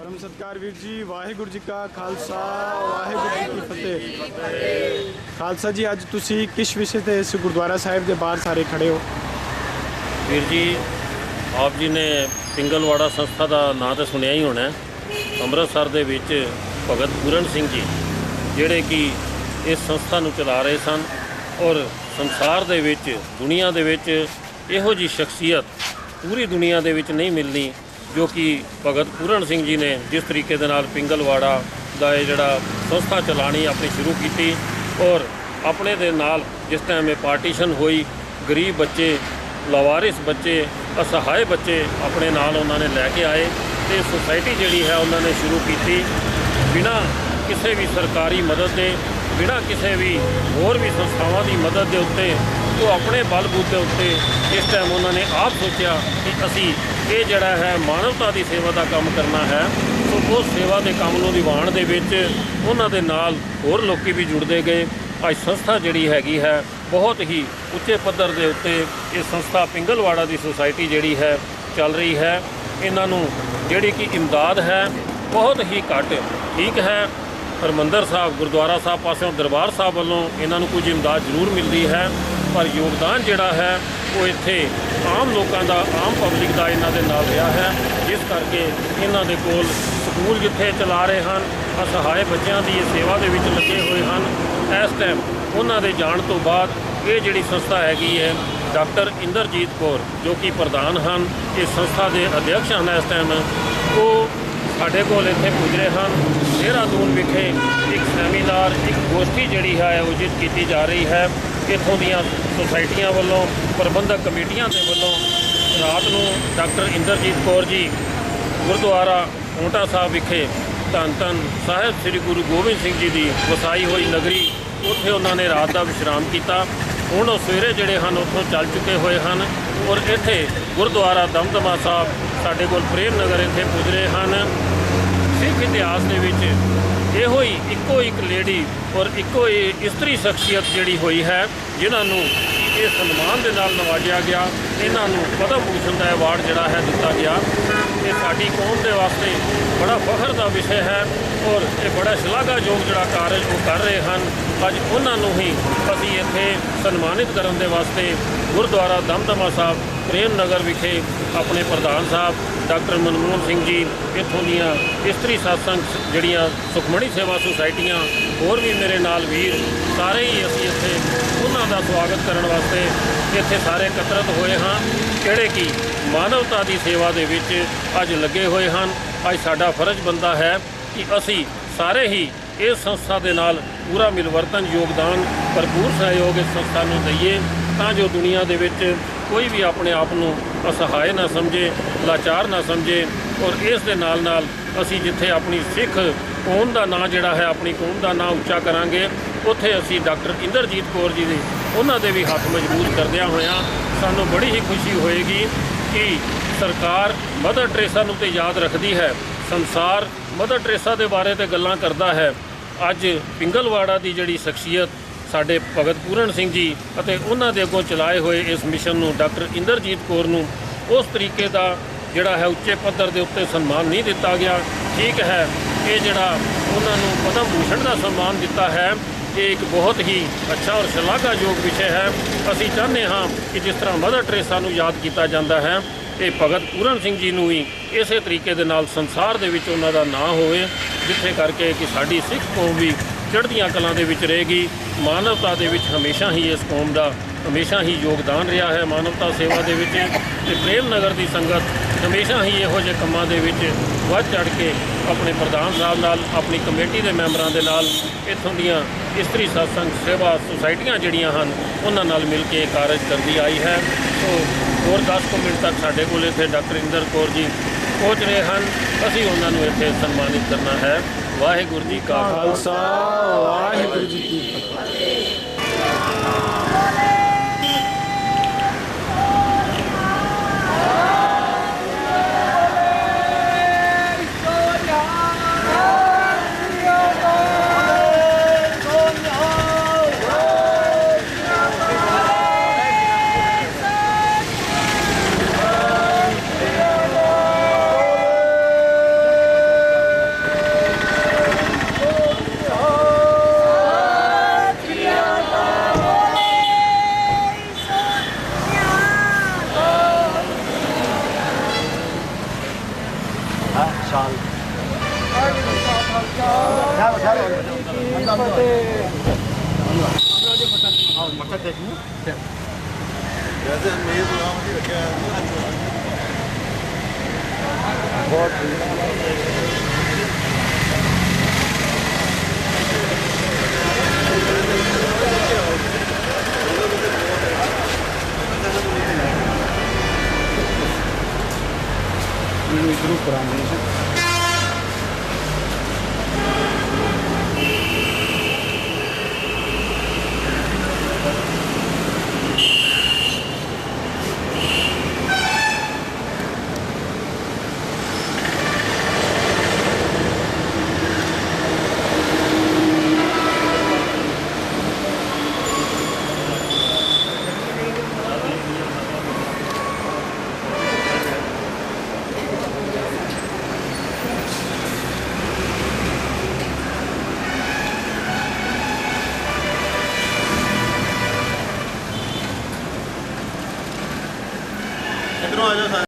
परम सत्कार वीर जी, वाहिगुरु जी का खालसा वाहिगुरु जी की फतेह। खालसा जी, अज तुसी किस विषय ते इस गुरुद्वारा साहिब के बाहर सारे खड़े हो? वीर जी, आप जी ने पिंगलवाड़ा संस्था का नाम तो सुनिया ही होना है। ਅੰਮ੍ਰਿਤਸਰ ਦੇ ਵਿੱਚ ਭਗਤ ਪੂਰਨ ਸਿੰਘ ਜੀ ਜਿਹੜੇ ਕਿ ਇਸ ਸੰਸਥਾ ਨੂੰ ਚਲਾ ਰਹੇ ਸਨ ਔਰ ਸੰਸਾਰ ਦੇ ਵਿੱਚ ਦੁਨੀਆ ਦੇ ਵਿੱਚ ਇਹੋ ਜਿਹੀ ਸ਼ਖਸੀਅਤ ਪੂਰੀ ਦੁਨੀਆ ਦੇ ਵਿੱਚ ਨਹੀਂ ਮਿਲਣੀ ਜੋ ਕਿ ਭਗਤ ਪੂਰਨ ਸਿੰਘ ਜੀ ਨੇ ਜਿਸ ਤਰੀਕੇ ਦੇ ਨਾਲ ਪਿੰਗਲਵਾੜਾ ਦਾ ਇਹ ਜਿਹੜਾ ਸੰਸਥਾ ਚਲਾਣੀ ਆਪਣੀ ਸ਼ੁਰੂ ਕੀਤੀ ਔਰ ਆਪਣੇ ਦੇ ਨਾਲ ਜਿਸ ਟਾਈਮ ਇਹ ਪਾਰਟੀਸ਼ਨ ਹੋਈ ਗਰੀਬ ਬੱਚੇ ਲਾਵਾਰਿਸ ਬੱਚੇ ਅਸਹਾਏ ਬੱਚੇ ਆਪਣੇ ਨਾਲ ਉਹਨਾਂ ਨੇ ਲੈ ਕੇ ਆਏ ਤੇ ਸੁਸਾਇਟੀ ਜਿਹੜੀ ਹੈ ਉਹਨਾਂ ਨੇ ਸ਼ੁਰੂ ਕੀਤੀ ਬਿਨਾਂ ਕਿਸੇ ਵੀ ਸਰਕਾਰੀ ਮਦਦ ਦੇ ਬਿਨਾਂ ਕਿਸੇ ਵੀ ਹੋਰ ਵੀ ਸੰਸਥਾਵਾਂ ਦੀ ਮਦਦ ਦੇ ਉੱਤੇ ਉਹ ਆਪਣੇ ਬਲਬੂਤੇ ਉੱਤੇ ਇਸ ਟਾਈਮ ਉਹਨਾਂ ਨੇ ਆਪ ਸੋਚਿਆ ਕਿ ਅਸੀਂ ਇਹ ਜਿਹੜਾ ਹੈ ਮਾਨਵਤਾ ਦੀ ਸੇਵਾ ਦਾ ਕੰਮ ਕਰਨਾ ਹੈ। ਸੋ ਉਸ ਸੇਵਾ ਦੇ ਕੰਮ ਨੂੰ ਨਿਭਾਉਣ ਦੇ ਵਿੱਚ ਉਹਨਾਂ ਦੇ ਨਾਲ ਹੋਰ ਲੋਕੀ ਵੀ ਜੁੜਦੇ ਗਏ। ਅੱਜ ਸੰਸਥਾ ਜਿਹੜੀ ਹੈਗੀ ਹੈ ਬਹੁਤ ਹੀ ਉੱਚੇ ਪੱਧਰ ਦੇ ਉੱਤੇ ਇਹ ਸੰਸਥਾ ਪਿੰਗਲਵਾੜਾ ਦੀ ਸੁਸਾਇਟੀ ਜਿਹੜੀ ਹੈ ਚੱਲ ਰਹੀ ਹੈ। ਇਹਨਾਂ ਨੂੰ ਜਿਹੜੀ ਕਿ ਇਮਦਾਦ ਹੈ ਬਹੁਤ ਹੀ ਘੱਟ ਠੀਕ ਹੈ। ਹਰਿਮੰਦਰ ਸਾਹਿਬ ਗੁਰਦੁਆਰਾ ਸਾਹਿਬ ਪਾਸਿਓਂ ਦਰਬਾਰ ਸਾਹਿਬ ਵੱਲੋਂ ਇਹਨਾਂ ਨੂੰ ਕੁਝ ਇਮਦਾਦ ਜ਼ਰੂਰ ਮਿਲਦੀ ਹੈ ਪਰ ਯੋਗਦਾਨ ਜਿਹੜਾ ਹੈ ਉਹ ਇੱਥੇ ਆਮ ਲੋਕਾਂ ਦਾ ਆਮ ਪਬਲਿਕ ਦਾ ਇਹਨਾਂ ਦੇ ਨਾਲ ਰਿਹਾ ਹੈ। ਜਿਸ ਕਰਕੇ ਇਹਨਾਂ ਦੇ ਕੋਲ ਸਕੂਲ ਜਿੱਥੇ ਚਲਾ ਰਹੇ ਹਨ ਅਸਹਾਏ ਬੱਚਿਆਂ ਦੀ ਇਹ ਸੇਵਾ ਦੇ ਵਿੱਚ ਲੱਗੇ ਹੋਏ ਹਨ। ਇਸ ਟਾਈਮ ਉਹਨਾਂ ਦੇ ਜਾਣ ਤੋਂ ਬਾਅਦ ਇਹ ਜਿਹੜੀ ਸੰਸਥਾ ਹੈਗੀ ਹੈ ਡਾਕਟਰ ਇੰਦਰਜੀਤ ਕੌਰ ਜੋ ਕਿ ਪ੍ਰਧਾਨ ਹਨ ਇਸ ਸੰਸਥਾ ਦੇ ਅਧਿਅਕਸ਼ ਹਨ ਇਸ ਟਾਈਮ ਉਹ ਸਾਡੇ ਕੋਲ ਇੱਥੇ ਪੁੱਜ ਰਹੇ ਹਨ। ਦੇਹਰਾਦੂਨ ਵਿਖੇ ਇੱਕ ਸੈਮੀਨਾਰ ਇੱਕ ਗੋਸ਼ਟੀ ਜਿਹੜੀ ਹੈ ਆਯੋਜਿਤ ਕੀਤੀ ਜਾ ਰਹੀ ਹੈ। ਇੱਥੋਂ ਦੀਆਂ ਸੁਸਾਇਟੀਆਂ ਵੱਲੋਂ ਪ੍ਰਬੰਧਕ ਕਮੇਟੀਆਂ ਦੇ ਵੱਲੋਂ ਰਾਤ ਨੂੰ ਡਾਕਟਰ ਇੰਦਰਜੀਤ ਕੌਰ ਜੀ ਗੁਰਦੁਆਰਾ ਪੌਂਟਾ ਸਾਹਿਬ ਵਿਖੇ ਧੰਨ ਧੰਨ ਸਾਹਿਬ ਸ੍ਰੀ ਗੁਰੂ ਗੋਬਿੰਦ ਸਿੰਘ ਜੀ ਦੀ ਵਸਾਈ ਹੋਈ ਨਗਰੀ ਉੱਥੇ ਉਹਨਾਂ ਨੇ ਰਾਤ ਦਾ ਵਿਸ਼ਰਾਮ ਕੀਤਾ। ਹੁਣ ਉਹ ਸਵੇਰੇ ਜਿਹੜੇ ਹਨ ਉੱਥੋਂ ਚੱਲ ਚੁੱਕੇ ਹੋਏ ਹਨ ਔਰ ਇੱਥੇ ਗੁਰਦੁਆਰਾ ਦਮਦਮਾ ਸਾਹਿਬ ਸਾਡੇ ਕੋਲ ਪ੍ਰੇਮ ਨਗਰ ਇੱਥੇ ਪੁੱਜ ਰਹੇ ਹਨ। ਸਿੱਖ ਇਤਿਹਾਸ ਦੇ ਵਿੱਚ ਇਹੋ ਹੀ ਇੱਕੋ ਇੱਕ ਲੇਡੀ ਔਰ ਇੱਕੋ ਹੀ ਇਸਤਰੀ ਸ਼ਖਸੀਅਤ ਜਿਹੜੀ ਹੋਈ ਹੈ ਜਿਨ੍ਹਾਂ ਨੂੰ ਇਹ ਸਨਮਾਨ ਦੇ ਨਾਲ ਨਵਾਜਿਆ ਗਿਆ। ਇਹਨਾਂ ਨੂੰ ਪਦਮ ਭੂਸ਼ਣ ਦਾ ਅਵਾਰਡ ਜਿਹੜਾ ਹੈ ਦਿੱਤਾ ਗਿਆ। ਇਹ ਸਾਡੀ ਕੌਮ ਦੇ ਵਾਸਤੇ ਬੜਾ ਫਖਰ ਦਾ ਵਿਸ਼ਾ ਹੈ ਔਰ ਇਹ ਬੜਾ ਸ਼ਲਾਘਾਯੋਗ ਜਿਹੜਾ ਕਾਰਜ ਉਹ ਕਰ ਰਹੇ ਹਨ। ਅੱਜ ਉਹਨਾਂ ਨੂੰ ਹੀ ਅਸੀਂ ਇੱਥੇ ਸਨਮਾਨਿਤ ਕਰਨ ਦੇ ਵਾਸਤੇ ਗੁਰਦੁਆਰਾ ਦਮਦਮਾ ਸਾਹਿਬ ਪ੍ਰੇਮ ਨਗਰ ਵਿਖੇ ਆਪਣੇ ਪ੍ਰਧਾਨ ਸਾਹਿਬ ਡਾਕਟਰ ਮਨਮੋਹਨ ਸਿੰਘ ਜੀ ਇੱਥੋਂ ਦੀਆਂ ਇਸਤਰੀ ਸਤਸੰਗ ਜਿਹੜੀਆਂ ਸੁਖਮਣੀ ਸੇਵਾ ਸੁਸਾਇਟੀਆਂ ਹੋਰ ਵੀ ਮੇਰੇ ਨਾਲ ਵੀਰ ਸਾਰੇ ਹੀ ਅਸੀਂ ਇੱਥੇ ਉਹਨਾਂ ਦਾ ਸਵਾਗਤ ਕਰਨ ਵਾਸਤੇ ਇੱਥੇ ਸਾਰੇ ਇਕੱਤਰਤ ਹੋਏ ਹਾਂ ਜਿਹੜੇ ਕਿ ਮਾਨਵਤਾ ਦੀ ਸੇਵਾ ਦੇ ਵਿੱਚ ਅੱਜ ਲੱਗੇ ਹੋਏ ਹਨ। ਅੱਜ ਸਾਡਾ ਫਰਜ਼ ਬਣਦਾ ਹੈ ਕਿ ਅਸੀਂ ਸਾਰੇ ਹੀ ਇਸ ਸੰਸਥਾ ਦੇ ਨਾਲ ਪੂਰਾ ਮਿਲਵਰਤਨ ਯੋਗਦਾਨ ਭਰਪੂਰ ਸਹਿਯੋਗ ਇਸ ਸੰਸਥਾ ਨੂੰ ਦਈਏ ਤਾਂ ਜੋ ਦੁਨੀਆ ਦੇ ਵਿੱਚ ਕੋਈ ਵੀ ਆਪਣੇ ਆਪ ਨੂੰ ਅਸਹਾਏ ਨਾ ਸਮਝੇ ਲਾਚਾਰ ਨਾ ਸਮਝੇ ਔਰ ਇਸ ਦੇ ਨਾਲ ਨਾਲ ਅਸੀਂ ਜਿੱਥੇ ਆਪਣੀ ਸਿੱਖ ਕੌਮ ਦਾ ਨਾਂ ਜਿਹੜਾ ਹੈ ਆਪਣੀ ਕੌਮ ਦਾ ਨਾਂ ਉੱਚਾ ਕਰਾਂਗੇ ਉੱਥੇ ਅਸੀਂ ਡਾਕਟਰ ਇੰਦਰਜੀਤ ਕੌਰ ਜੀ ਦੇ ਉਹਨਾਂ ਦੇ ਵੀ ਹੱਥ ਮਜ਼ਬੂਤ ਕਰਦਿਆਂ ਹੋਇਆਂ ਸਾਨੂੰ ਬੜੀ ਹੀ ਖੁਸ਼ੀ ਹੋਏਗੀ ਕਿ ਸਰਕਾਰ ਮਦਰ ਟਰੇਸਾ ਨੂੰ ਤੇ ਯਾਦ ਰੱਖਦੀ ਹੈ। ਸੰਸਾਰ ਮਦਰ ਟਰੇਸਾ ਦੇ ਬਾਰੇ ਤੇ ਗੱਲਾਂ ਕਰਦਾ ਹੈ। ਅੱਜ ਪਿੰਗਲਵਾੜਾ ਦੀ ਜਿਹੜੀ ਸ਼ਖਸੀਅਤ ਸਾਡੇ ਭਗਤ ਪੂਰਨ ਸਿੰਘ ਜੀ ਅਤੇ ਉਹਨਾਂ ਦੇ ਅੱਗੋਂ ਚਲਾਏ ਹੋਏ ਇਸ ਮਿਸ਼ਨ ਨੂੰ ਡਾਕਟਰ ਇੰਦਰਜੀਤ ਕੌਰ ਨੂੰ ਉਸ ਤਰੀਕੇ ਦਾ ਜਿਹੜਾ ਹੈ ਉੱਚੇ ਪੱਧਰ ਦੇ ਉੱਤੇ ਸਨਮਾਨ ਨਹੀਂ ਦਿੱਤਾ ਗਿਆ। ਠੀਕ ਹੈ ਇਹ ਜਿਹੜਾ ਉਹਨਾਂ ਨੂੰ ਪਦਮ ਭੂਸ਼ਣ ਦਾ ਸਨਮਾਨ ਦਿੱਤਾ ਹੈ ਇਹ ਇੱਕ ਬਹੁਤ ਹੀ ਅੱਛਾ ਔਰ ਸ਼ਲਾਘਾਯੋਗ ਵਿਸ਼ਾ ਹੈ। ਅਸੀਂ ਚਾਹੁੰਦੇ ਹਾਂ ਕਿ ਜਿਸ ਤਰ੍ਹਾਂ ਮਦਰ ਟਰੇਸਾ ਨੂੰ ਯਾਦ ਕੀਤਾ ਜਾਂਦਾ ਹੈ ਇਹ ਭਗਤ ਪੂਰਨ ਸਿੰਘ ਜੀ ਨੂੰ ਵੀ ਇਸੇ ਤਰੀਕੇ ਦੇ ਨਾਲ ਸੰਸਾਰ ਦੇ ਵਿੱਚ ਉਹਨਾਂ ਦਾ ਨਾਂ ਹੋਵੇ ਜਿੱਥੇ ਕਰਕੇ ਕਿ ਸਾਡੀ ਸਿੱਖ ਕੌਮ ਵੀ ਚੜ੍ਹਦੀਆਂ ਕਲਾਂ ਦੇ ਵਿੱਚ ਰਹੇਗੀ। ਮਾਨਵਤਾ ਦੇ ਵਿੱਚ ਹਮੇਸ਼ਾ ਹੀ ਇਸ ਕੌਮ ਦਾ ਹਮੇਸ਼ਾ ਹੀ ਯੋਗਦਾਨ ਰਿਹਾ ਹੈ ਮਾਨਵਤਾ ਸੇਵਾ ਦੇ ਵਿੱਚ ਤੇ ਪ੍ਰੇਮ ਨਗਰ ਦੀ ਸੰਗਤ ਹਮੇਸ਼ਾ ਹੀ ਇਹੋ ਜਿਹੇ ਕੰਮਾਂ ਦੇ ਵਿੱਚ ਵੱਧ ਚੜ੍ਹ ਕੇ ਆਪਣੇ ਪ੍ਰਧਾਨ ਸਾਹਿਬ ਨਾਲ ਆਪਣੀ ਕਮੇਟੀ ਦੇ ਮੈਂਬਰਾਂ ਦੇ ਨਾਲ ਇੱਥੋਂ ਦੀਆਂ ਇਸਤਰੀ ਸਤਸੰਗ ਸੇਵਾ ਸੁਸਾਇਟੀਆਂ ਜਿਹੜੀਆਂ ਹਨ ਉਹਨਾਂ ਨਾਲ ਮਿਲ ਕੇ ਕਾਰਜ ਕਰਦੀ ਆਈ ਹੈ। ਸੋ ਹੋਰ 10 ਮਿੰਟ ਤੱਕ ਸਾਡੇ ਕੋਲ ਇੱਥੇ ਡਾਕਟਰ ਇੰਦਰ ਕੌਰ ਜੀ ਪਹੁੰਚ ਰਹੇ ਹਨ। ਅਸੀਂ ਉਹਨਾਂ ਨੂੰ ਇੱਥੇ ਸਨਮਾਨਿਤ ਕਰਨਾ ਹੈ। ਵਾਹਿਗੁਰੂ ਜੀ ਕਾ ਖਾਲਸਾ ਵਾਹਿਗੁਰੂ ਜੀ ਕੀ ਫਤਿਹ। इधरों कराने हैं। इधरों आ जाओ सारे।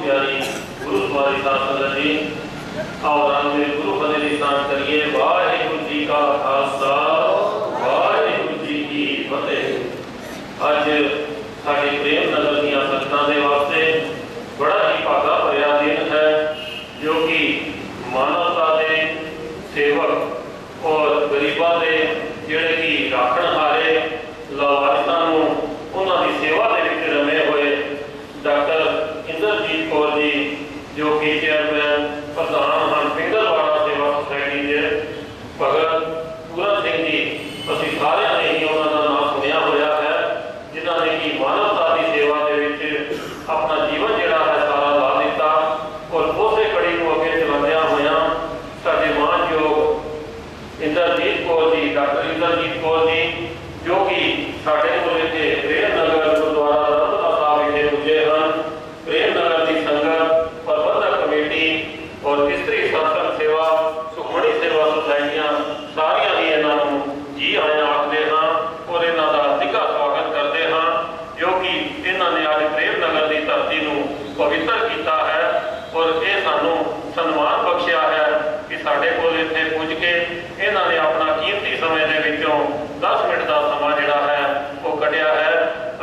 प्यारी गुरु द्वारी संगत जी और मेरे गुरु बने की स्नान करिए। वाहिगुरु जी का खालसा वाहिगुरु जी की फतेह। अज साडी प्रेम नगर दी संगतां दे वास्ते बड़ा ही भागा भरिया दिन है, जो कि मानवता दे सेवक और गरीबां दे जिहड़े कि राखणहारे लावारिसां नूं उन्हां दी सेवा दे विच रमे होए डॉक्टर इंद्रजीत कौर जी, जो कि चेयरमैन प्रधान हैं पिंगलवाड़ा सेवा सोसाइटी के, भगत पूरन सिंह जी, असीं सारे ने ही उन्होंने नाम सुनिया होया है, जिन्होंने कि मानवता की सेवा के विच अपना जीवन जिहड़ा है सारा ला दिता और उसे कड़ी को अगे चलांदिया होया साडे मानयोग इंद्रजीत कौर जी, डॉक्टर इंद्रजीत कौर जी, जो कि साडे कोल इत्थे प्रेम नगर गुरुद्वारा ਜੋ ਕਿ ਇਹਨਾਂ ਨੇ ਅੱਜ ਪ੍ਰੇਮ ਨਗਰ ਦੀ ਧਰਤੀ ਨੂੰ ਪਵਿੱਤਰ ਕੀਤਾ ਹੈ ਔਰ ਇਹ ਸਾਨੂੰ ਸਨਮਾਨ ਬਖਸ਼ਿਆ ਹੈ ਕਿ ਸਾਡੇ ਕੋਲ ਇੱਥੇ ਪੁੱਜ ਕੇ ਇਹਨਾਂ ਨੇ ਆਪਣਾ ਕੀਮਤੀ ਸਮੇਂ ਦੇ ਵਿੱਚੋਂ 10 ਮਿੰਟ ਦਾ ਸਮਾਂ ਜਿਹੜਾ ਹੈ ਉਹ ਕੱਢਿਆ ਹੈ।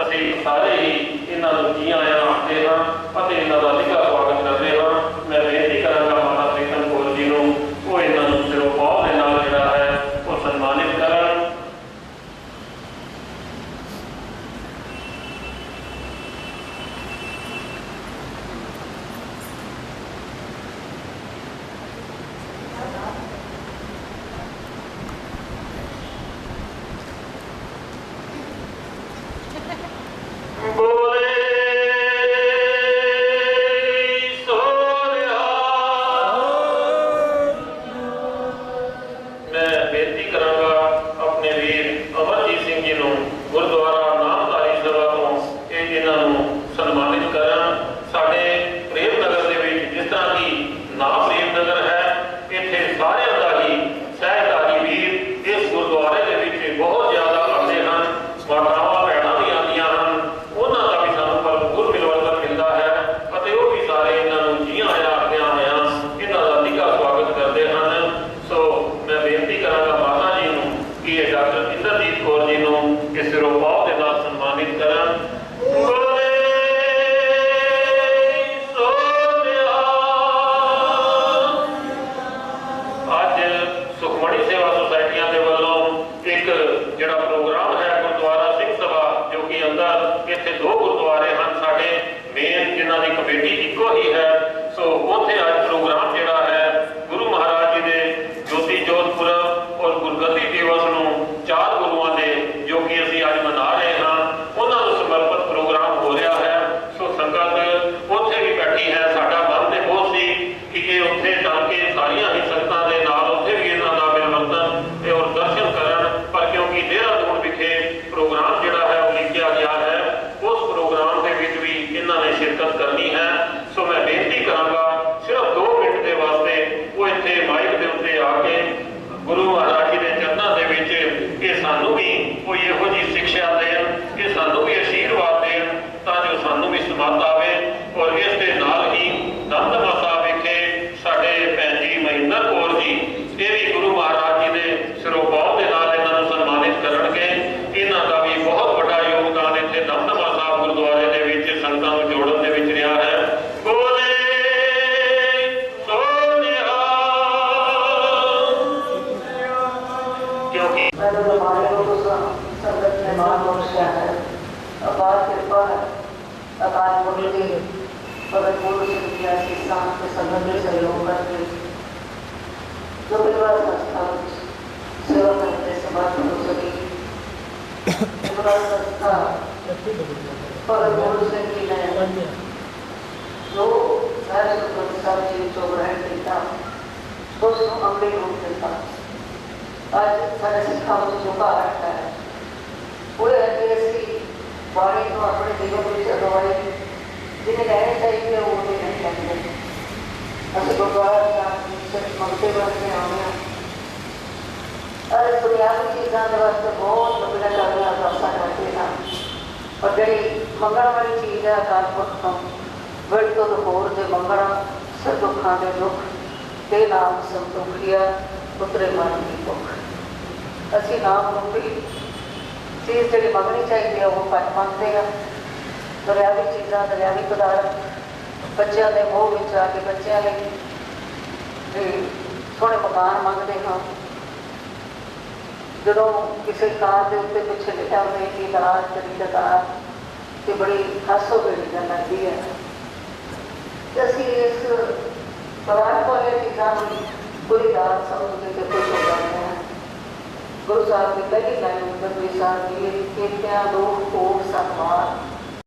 ਅਸੀਂ ਸਾਰੇ ਹੀ ਇਹਨਾਂ ਨੂੰ ਜੀ ਆਇਆਂ ਆਖਦੇ ਹਾਂ ਅਤੇ ਇਹਨਾਂ ਦਾ ਨਿੱਘਾ ਸਵਾਗਤ ਕਰਦੇ ਹਾਂ। ਮੈਂ ਬੇਨਤੀ ਕਰਾਂਗਾ ਮਾਤਾ ਪ੍ਰੀਤਮ ਕੌਰ ਜੀ ਨੂੰ ਉਹ ਇਹਨਾਂ ਨੂੰ ਸਿਰੋਂ ਪਾਉ ਦੇ ਨਾਲ ਜਿਹੜਾ ਹੈ ਉਹ ਸਨਮਾਨਿਤ ਕਰਨ। बच्चों के मोह में आके बच्चों सोहने मकान मंगते हाँ जो किसी कार के उत्ते पिछे लिखा होवे कि दाज तरीकेदार तो बड़ी हासो बेड़ी गल लगती है। असी इस परात वाले चीज़ों में बुरी दात समझ के खुश हो जाते हैं। गुरु साहब की पहली लाइन गुरु साहब की खेतियां दो कोट सन्मान